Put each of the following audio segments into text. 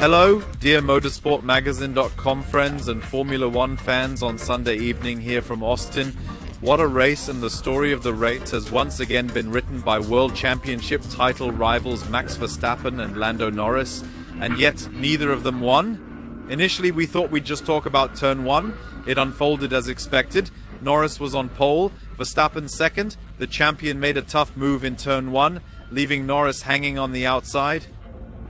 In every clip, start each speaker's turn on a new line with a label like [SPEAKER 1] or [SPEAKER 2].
[SPEAKER 1] Hello, dear Motorsport-Magazin.com friends and Formula One fans on Sunday evening here from Austin. What a race, and the story of the race has once again been written by World Championship title rivals Max Verstappen and Lando Norris, and yet neither of them won. Initially we thought we'd just talk about turn 1. It unfolded as expected. Norris was on pole, Verstappen second. The champion made a tough move in turn 1, leaving Norris hanging on the outside.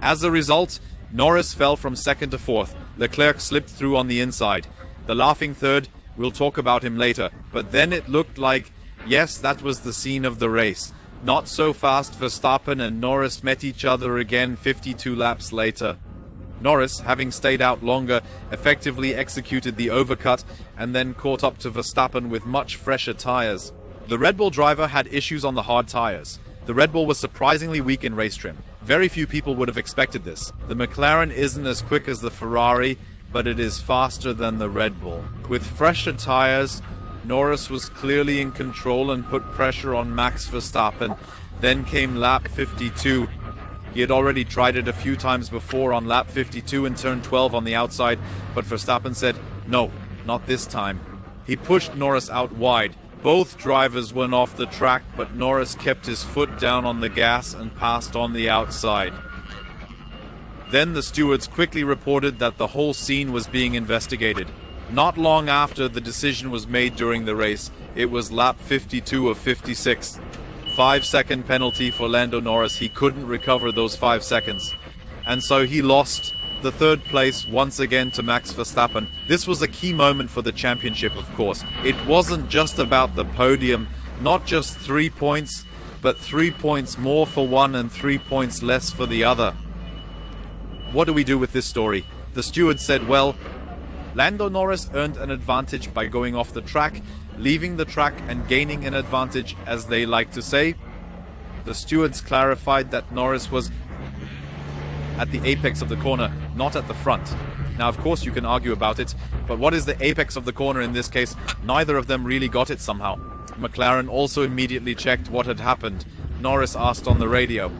[SPEAKER 1] As a result, Norris fell from second to fourth. Leclerc slipped through on the inside. The laughing third, we'll talk about him later. But then it looked like, yes, that was the scene of the race. Not so fast. Verstappen and Norris met each other again 52 laps later. Norris, having stayed out longer, effectively executed the overcut and then caught up to Verstappen with much fresher tyres. The Red Bull driver had issues on the hard tyres. The Red Bull was surprisingly weak in race trim. Very few people would have expected this. The McLaren isn't as quick as the Ferrari, but it is faster than the Red Bull. With fresher tyres, Norris was clearly in control and put pressure on Max Verstappen. Then came lap 52. He had already tried it a few times before on lap 52 in turn 12 on the outside, but Verstappen said, no, not this time. He pushed Norris out wide. Both drivers went off the track, but Norris kept his foot down on the gas and passed on the outside. Then the stewards quickly reported that the whole scene was being investigated. Not long after the decision was made during the race, it was lap 52 of 56. 5-second penalty for Lando Norris. He couldn't recover those 5 seconds. And so he lost the third place once again to Max Verstappen. This was a key moment for the championship, of course. It wasn't just about the podium, not just 3 points, but 3 points more for one and 3 points less for the other. What do we do with this story? The steward said, well, Lando Norris earned an advantage by going off the track, leaving the track and gaining an advantage, as they like to say. The stewards clarified that Norris was at the apex of the corner, not at the front. Now, of course, you can argue about it, but what is the apex of the corner in this case? Neither of them really got it somehow. McLaren also immediately checked what had happened. Norris asked on the radio,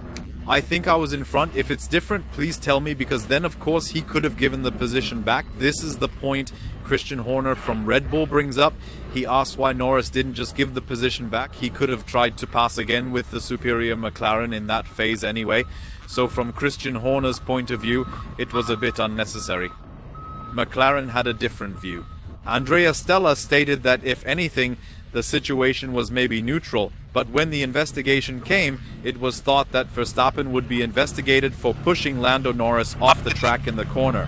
[SPEAKER 1] I think I was in front. If it's different, please tell me, because then, of course, he could have given the position back. This is the point Christian Horner from Red Bull brings up. He asked why Norris didn't just give the position back. He could have tried to pass again with the superior McLaren in that phase anyway. So from Christian Horner's point of view, it was a bit unnecessary. McLaren had a different view. Andrea Stella stated that if anything, the situation was maybe neutral, but when the investigation came, it was thought that Verstappen would be investigated for pushing Lando Norris off the track in the corner.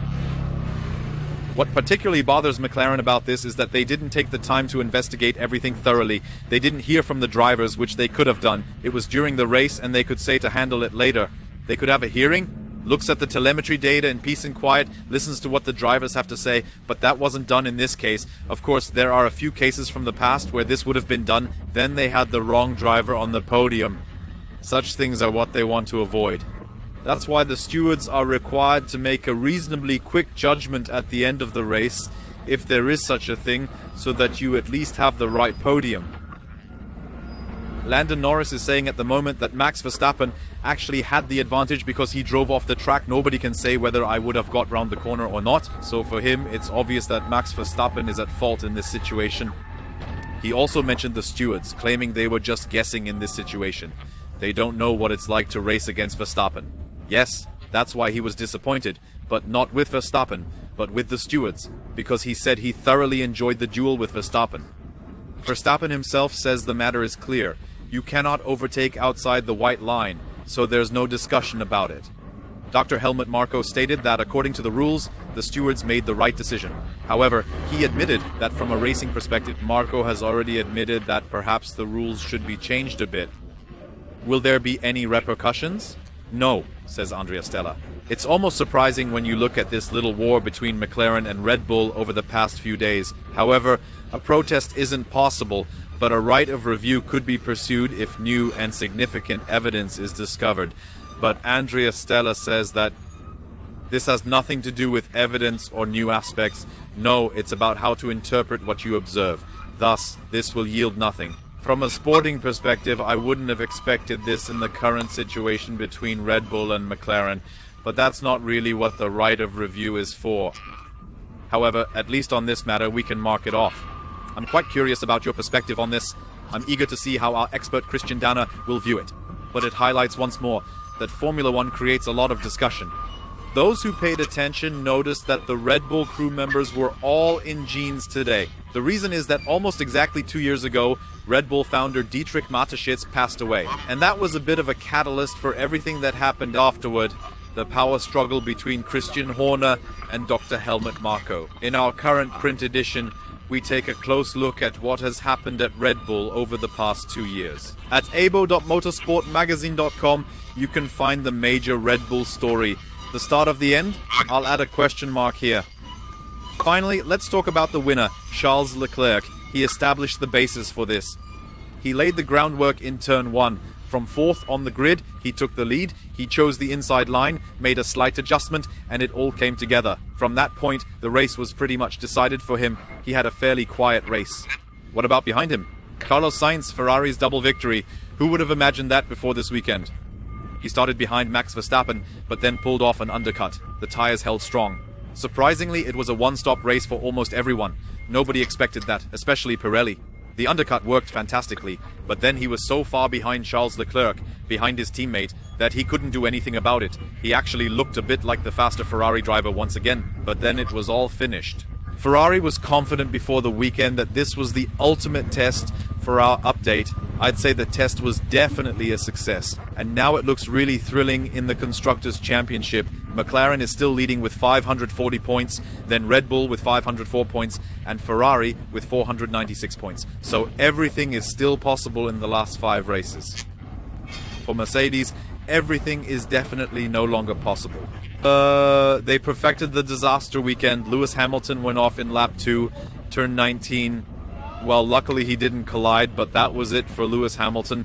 [SPEAKER 1] What particularly bothers McLaren about this is that they didn't take the time to investigate everything thoroughly. They didn't hear from the drivers, which they could have done. It was during the race and they could say to handle it later. They could have a hearing, looks at the telemetry data in peace and quiet, listens to what the drivers have to say, but that wasn't done in this case. Of course, there are a few cases from the past where this would have been done, then they had the wrong driver on the podium. Such things are what they want to avoid. That's why the stewards are required to make a reasonably quick judgment at the end of the race, if there is such a thing, so that you at least have the right podium. Lando Norris is saying at the moment that Max Verstappen actually had the advantage because he drove off the track. Nobody can say whether I would have got round the corner or not. So for him, it's obvious that Max Verstappen is at fault in this situation. He also mentioned the stewards, claiming they were just guessing in this situation. They don't know what it's like to race against Verstappen. Yes, that's why he was disappointed, but not with Verstappen, but with the stewards, because he said he thoroughly enjoyed the duel with Verstappen. Verstappen himself says the matter is clear. You cannot overtake outside the white line, so there's no discussion about it. Dr. Helmut Marko stated that according to the rules, the stewards made the right decision. However, he admitted that from a racing perspective, Marko has already admitted that perhaps the rules should be changed a bit. Will there be any repercussions? No, says Andrea Stella. It's almost surprising when you look at this little war between McLaren and Red Bull over the past few days. However, a protest isn't possible, but a right of review could be pursued if new and significant evidence is discovered. But Andrea Stella says that this has nothing to do with evidence or new aspects. No, it's about how to interpret what you observe. Thus, this will yield nothing. From a sporting perspective, I wouldn't have expected this in the current situation between Red Bull and McLaren. but that's not really what the right of review is for. However, at least on this matter, we can mark it off. I'm quite curious about your perspective on this. I'm eager to see how our expert Christian Danner will view it. But it highlights once more that Formula One creates a lot of discussion. Those who paid attention noticed that the Red Bull crew members were all in jeans today. The reason is that almost exactly 2 years ago, Red Bull founder Dietrich Mateschitz passed away. And that was a bit of a catalyst for everything that happened afterward. The power struggle between Christian Horner and Dr. Helmut Marko. In our current print edition, we take a close look at what has happened at Red Bull over the past 2 years. At abo.motorsport-magazin.com, you can find the major Red Bull story. The start of the end? I'll add a question mark here. Finally, let's talk about the winner, Charles Leclerc. He established the basis for this. He laid the groundwork in turn 1. From 4th on the grid, he took the lead, he chose the inside line, made a slight adjustment, and it all came together. From that point, the race was pretty much decided for him. He had a fairly quiet race. What about behind him? Carlos Sainz, Ferrari's double victory. Who would have imagined that before this weekend? He started behind Max Verstappen, but then pulled off an undercut. The tires held strong. Surprisingly, it was a one-stop race for almost everyone. Nobody expected that, especially Pirelli. The undercut worked fantastically, but then he was so far behind Charles Leclerc, behind his teammate, that he couldn't do anything about it. He actually looked a bit like the faster Ferrari driver once again, but then it was all finished. Ferrari was confident before the weekend that this was the ultimate test for our update. I'd say the test was definitely a success, and now it looks really thrilling in the Constructors' Championship. McLaren is still leading with 540 points, then Red Bull with 504 points, and Ferrari with 496 points. So everything is still possible in the last 5 races. For Mercedes, everything is definitely no longer possible. They perfected the disaster weekend. Lewis Hamilton went off in lap 2, turn 19. Well, luckily he didn't collide, but that was it for Lewis Hamilton.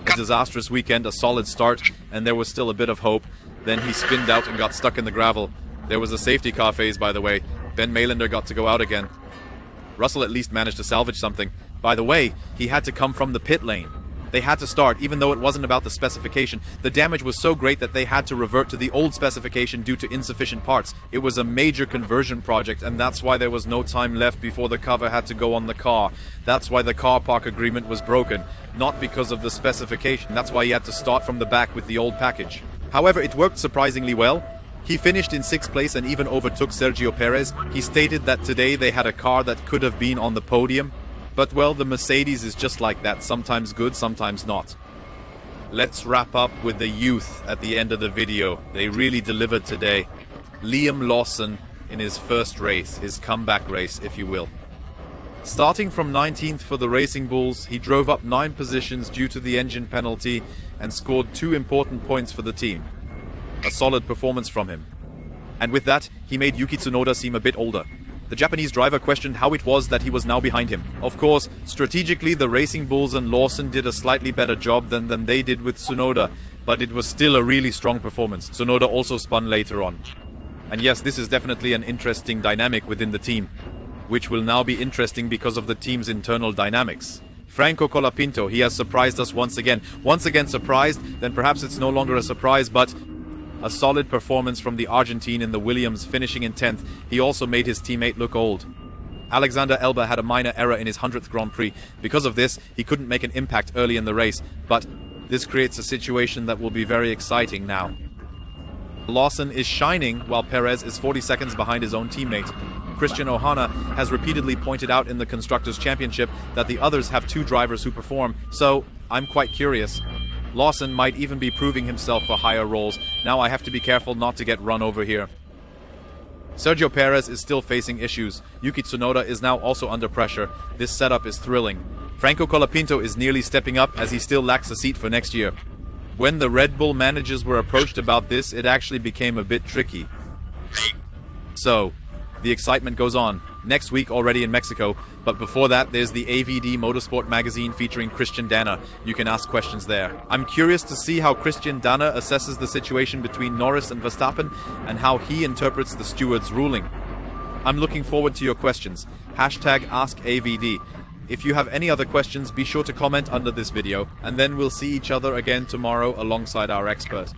[SPEAKER 1] A disastrous weekend, a solid start, and there was still a bit of hope. Then he spinned out and got stuck in the gravel. There was a safety car phase, by the way. Ben Maylander got to go out again. Russell at least managed to salvage something. By the way, he had to come from the pit lane. They had to start, even though it wasn't about the specification. The damage was so great that they had to revert to the old specification due to insufficient parts. It was a major conversion project, and that's why there was no time left before the cover had to go on the car. That's why the car park agreement was broken, not because of the specification. That's why he had to start from the back with the old package. However, it worked surprisingly well. He finished in 6th place and even overtook Sergio Perez. He stated that today they had a car that could have been on the podium. But well, the Mercedes is just like that, sometimes good, sometimes not. Let's wrap up with the youth at the end of the video. They really delivered today. Liam Lawson in his first race, his comeback race, if you will. Starting from 19th for the Racing Bulls, he drove up 9 positions due to the engine penalty and scored 2 important points for the team. A solid performance from him. And with that, he made Yuki Tsunoda seem a bit older. The Japanese driver questioned how it was that he was now behind him. Of course, strategically the Racing Bulls and Lawson did a slightly better job than they did with Tsunoda, but it was still a really strong performance. Tsunoda also spun later on. And yes, this is definitely an interesting dynamic within the team, which will now be interesting because of the team's internal dynamics. Franco Colapinto, he has surprised us once again. Once again surprised, then perhaps it's no longer a surprise, but a solid performance from the Argentine in the Williams, finishing in 10th. He also made his teammate look old. Alexander Elba had a minor error in his 100th Grand Prix. Because of this, he couldn't make an impact early in the race, but this creates a situation that will be very exciting now. Lawson is shining while Perez is 40 seconds behind his own teammate. Christian Ohana has repeatedly pointed out in the Constructors' Championship that the others have 2 drivers who perform, so I'm quite curious. Lawson might even be proving himself for higher roles. Now I have to be careful not to get run over here. Sergio Perez is still facing issues. Yuki Tsunoda is now also under pressure. This setup is thrilling. Franco Colapinto is nearly stepping up as he still lacks a seat for next year. When the Red Bull managers were approached about this, it actually became a bit tricky. So, the excitement goes on. Next week already in Mexico, but before that there's the AVD Motorsport-Magazin featuring Christian Danner. You can ask questions there. I'm curious to see how Christian Danner assesses the situation between Norris and Verstappen and how he interprets the stewards' ruling. I'm looking forward to your questions. #AskAVD. If you have any other questions, be sure to comment under this video, and then we'll see each other again tomorrow alongside our expert.